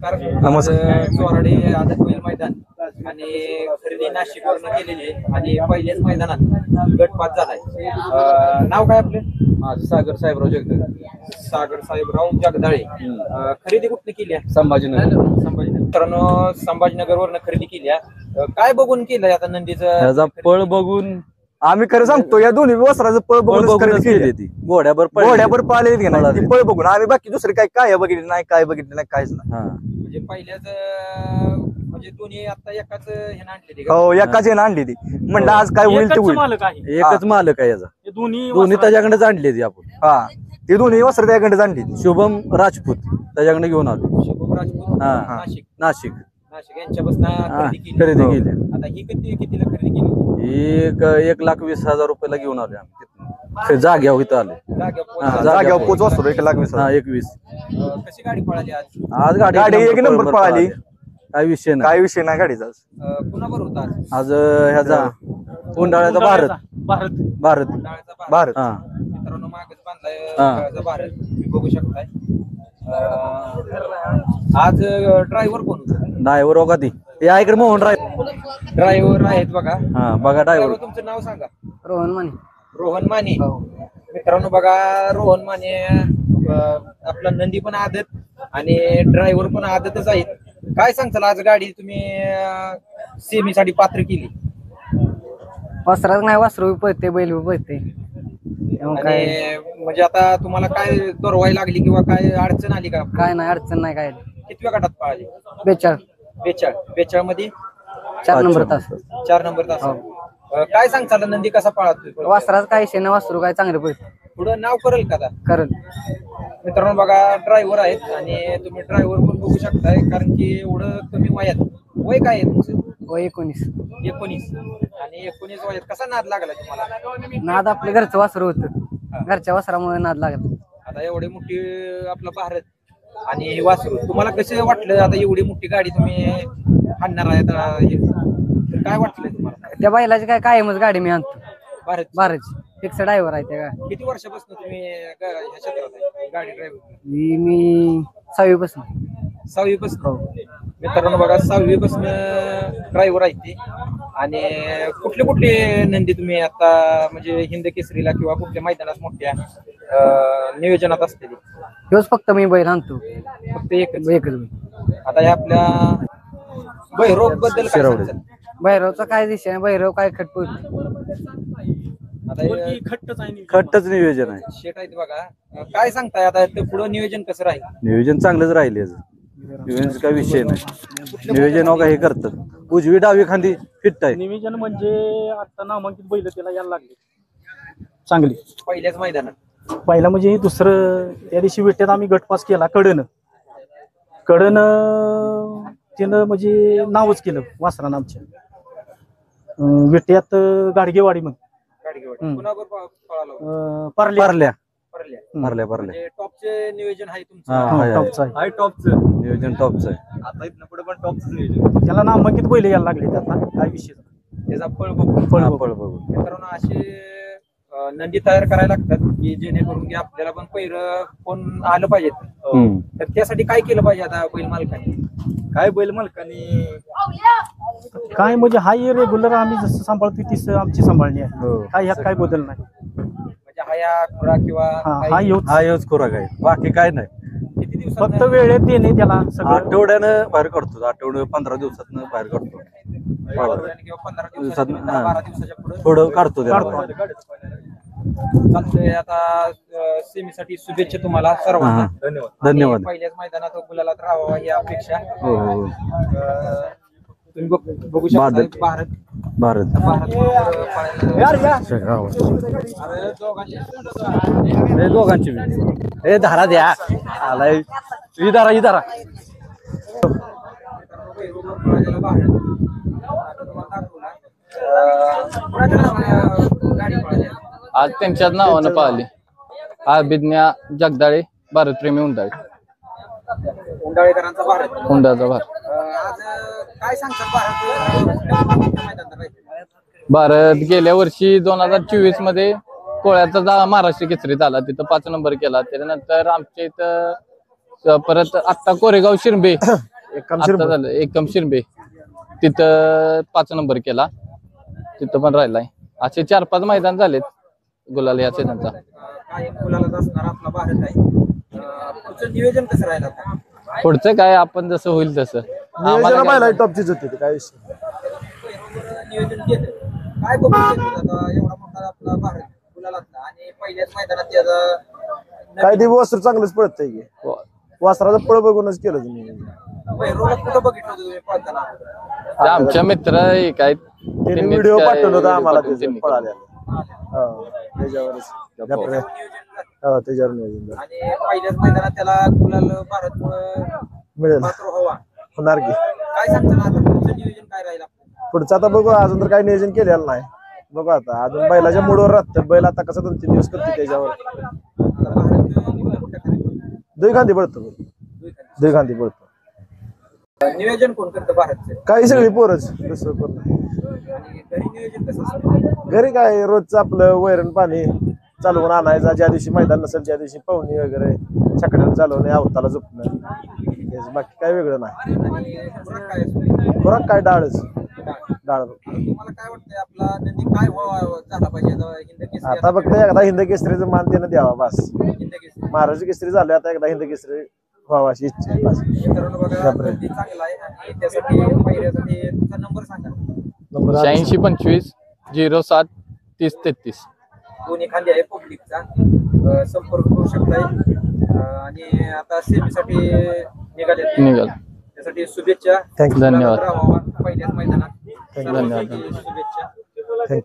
नमस्कार. चोराडे आदत बैल मैदान आणि खरेदी नाशिक वरून केलेली आहे आणि पहिल्याच मैदानात गटपात झालाय. नाव काय आपले? माझं सागर साहेबराव जगदळे. सागर साहेबराव जगदाळे. खरेदी कुठली केली आहे? संभाजीनगर. मित्रांनो, संभाजीनगर वरून खरेदी केली आहे. काय बघून केलंय आता नंदीचं? त्याचा पळ बघून आम्ही खरं सांगतो, या दोन्ही वस्त्राचं पळ बघून खरेदी केली ती घोड्यावर पाळलेली की नाही ती पळ बघून. आम्ही बाकी दुसरे काय बघितलं नाही, काय बघितलं नाही, काहीच नाही. म्हणजे पहिल्याच म्हणजे दोन्ही आता एकाच हे आणलेली? हो, एकाच हे आणली ती. म्हणलं आज काय होईल ते होईल. एकच मालक आहे याचा. दोन्ही त्याच्याकडेच आणली ती आपण. हा, ती दोन्ही वस्त्र त्याच्याकडेच आणली. शुभम राजपूत त्याच्याकडे घेऊन आलो. शुभम राजपूत नाशिक. नाशिक यांच्यापासून खरेदी केली. आता ही कितीला खरेदी केली? 1,20,000 रुपयाला घेऊन आलो आम्ही. जाग्यावर इथं आले. जाग्यावर पोच वस्त्र 1,20,000. 21. कशी गाडी पळाली आज? आज गाडी एक नंबर पळाली. काय विषय नाही गाडीचा. कुणाबर होता आज ह्याचा उंडाळ्याचा भारत. मित्रांनो, मागच बांधलाय भारत, तुम्ही बघू शकताय. आज ड्रायव्हर कोण होता? ड्रायव्हर बघा ती या इकडे मोहन ड्रायव्हर आहेत बघा. बघा ड्रायव्हर. तुमचं नाव सांगा? रोहन माने. मित्रांनो बघा, रोहन माने. आपला नंदी पण आदत आणि ड्रायव्हर पण आदतच आहेत. काय सांगताल, आज गाडी तुम्ही सेमीसाठी पात्र केली? वस्त्रात नाही, वासरू पळते, बैल पळते. म्हणजे आता तुम्हाला काय दरवाई लागली किंवा काय अडचण आली का? काय नाही, अडचण नाही. काय कितव्या गटात पळाली? 42 मध्ये 4 नंबर तास. 4 नंबर तास. काय सांगताल, नंदी कसा पळतोय? वासरात काय शेण, वासरू काय चांगले पळते. पुढं नाव करेल का? करल. मित्रांनो बघा, ड्रायव्हर आहेत आणि तुम्ही ड्रायव्हर पण बघू शकताय, कारण की एवढं कमी वयात. वय काय आहे तुमचं? वय 19. 19. आणि 19 वयात कसा नाद लागला तुम्हाला? नाद आपल्या घरचं वासरू होतं, घरच्या वासरामुळे नाद लागला. आता एवढी मोठी आपला भारत आणि हे वासरू, तुम्हाला कसं वाटलं? आता एवढी मोठी गाडी तुम्ही आणणार आहे, काय वाटलं तुम्हाला? त्या बैलाची काय कायमच गाडी मी आणतो. भारतची फिक्स ड्रायव्हर आहे त्या. किती वर्षापासून तुम्ही ह्या क्षेत्रात आहे गाडी ड्रायव्हर? मी 6वी पासून. 6वी पासून. मित्रांनो बघा, 6वी पासून ड्रायव्हर आहे ते. आणि कुठले नंदी तुम्ही आता म्हणजे हिंद केसरीला किंवा कुठल्या मैदानात मोठ्या नियोजनात असते? दिवस फक्त मी बैल आणतो, फक्त एकच बैल. आता हे आपल्या भैरव बद्दल काय सांगताल? भैरवचा काय दिशा आहे, भैरव काय खटपट. आता खट्टच नियोजन आहे. शेट आहेत बघा, काय सांगताय आता पुढे नियोजन कसं राहील? नियोजन चांगलंच राहिले. नियोजन काय विषय नाही. नियोजन वगैरे हे करतात. उजवी डावी खांदी फिट आहे. नियोजन म्हणजे आता नामांकित बैल त्याला यायला लागले चांगली पहिल्याच मैदानात. पहिला म्हणजे दुसरं त्या दिवशी विट्यात आम्ही गटपास केला. कडनं त्यानं म्हणजे नावच केलं वासरानं आमच्या विट्यात गाडगेवाडी मध्ये. पारल्या. टॉपचे नियोजन आहे तुमचं? टॉपचं नियोजन टॉपचं आहे. आता इथनं पुढे पण टॉपचं नियोजन. त्याला नामांकित बैल यायला लागले. त्याचा काय विषय, त्याचा पळ बघून. मित्रांनो, असे नंदी तयार करायला लागतात की जेणेकरून की आपल्याला पण पहिलं कोण आलं पाहिजे. तर त्यासाठी काय केलं पाहिजे आता बैल मालकांनी? काय म्हणजे हाय रेग्युलर आम्ही जसं सांभाळतो तीच आमची सांभाळणी आहे. काय ह्यात काय बदल नाही. म्हणजे हा खुराक किंवा हा यूज खुराक आहे, बाकी काय नाही. किती दिवसात? फक्त वेळेत येणे त्याला सगळं. आठवड्यानं बाहेर काढतो. 15 दिवसात बाहेर काढतो. किंवा 15 दिवसात 12 दिवसाच्या पुढे थोडं काढतो. चालतंय. आता सेमीसाठी शुभेच्छा तुम्हाला सर्वांना. धन्यवाद. पहिल्याच मैदानात गुलालात राहावा ही अपेक्षा. हो. तुम्ही बघू शकता भारत. दोघांची धारा द्या. आलाय ही धारा. आज त्यांच्याच नावानं पाहिली. अभिज्ञा जगदाळे, भारतप्रेमी उंडाळेकरांचा भारत. हुंडाचा भार. आज काय सांगतात भारत गेल्या वर्षी 2024 मध्ये कोळ्याचा महाराष्ट्र केसरी झाला. तिथं 5 नंबर केला. त्याच्यानंतर आमच्या इथं परत आता कोरेगाव शिरंबे आता झालं एकम शिरबे तिथं 5 नंबर केला, तिथं पण राहिलाय. असे 4-5 मैदान झालेत गुलाल या त्यांचा. काय मुलाला असणार आपला भारत आहे. पुढचं नियोजन कसं राहिलं आता? पुढचं काय आपण जसं होईल तसं नियोजन पाहिला टॉपचीच होती ते काय विषय. नियोजन केलं काय बघून आता एवढा मोठा आपला भारत गुलालातला आणि पहिल्याच मैदानात त्याचा काय ते वस्त्र चांगलंच पडतंय की वासराचं पळ बघूनच केलं तुम्ही. रोल कुठं बघितलं होतं तुम्ही पळताना? ते आमच्या मित्र एक आहेत त्यांनी व्हिडिओ पाठवलं होतं आम्हाला त्याचं पळाल्याला. त्याच्यावरच त्याच्यावर नियोजन झालं. आणि पहिल्याच मैदानात त्याला गुलाल भारत मिळेल पात्र व्हावा. होणार की काय सांगता ना आता पुढचं नियोजन काय राहील आपलं? पुढचं आता बघू, अजून तर काही नियोजन केलेलं नाही. बघू आता अजून बैलाच्या मूडवर राहतं. बैल आता कसं 2-3 दिवस करते त्याच्यावर. आता भारत कुठल्या खाली? दुई खांदी पडतो, दुई खांदी पडतो. नियोजन कोण करतं भारतचं? काही सगळी पोरच दुसरं कोण नाही. आणि घरी नियोजन कसं असतं? घरी काय रोजचं आपलं वैरण पाणी चालवून आणायचं. ज्या दिवशी मैदान नसेल त्या दिवशी पवनी वगैरे छकड्याला चालवणे, अवताला झोपणं, बाकी काय वेगळं नाही. आणि खुराक काय असतो? खुराक काय डाळच डाळ. तुम्हाला काय वाटतंय आपला नंदी काय झाला पाहिजे आता हिंद केसरी? आता फक्त एकदा हिंद केसरीचं मान त्यानं द्यावा बस. हिंद केसरी महाराष्ट्र केसरी झालं, आता एकदा हिंद केसरी व्हावा अशी इच्छा आहे बस. मित्रांनो बघा नंदी चांगला आहे आणि त्यासाठी पहिल्यासाठी तुमचा नंबर सांगा. नंबर 8625 07 30 33. दोन्ही खांदे आहे पब्लिकचा, संपर्क करू शकताय. आणि आता सेमीसाठी निघाले निघाल. त्यासाठी शुभेच्छा. थँक्यू. धन्यवाद. राहावा पहिल्याच मैदानात. धन्यवाद. शुभेच्छा.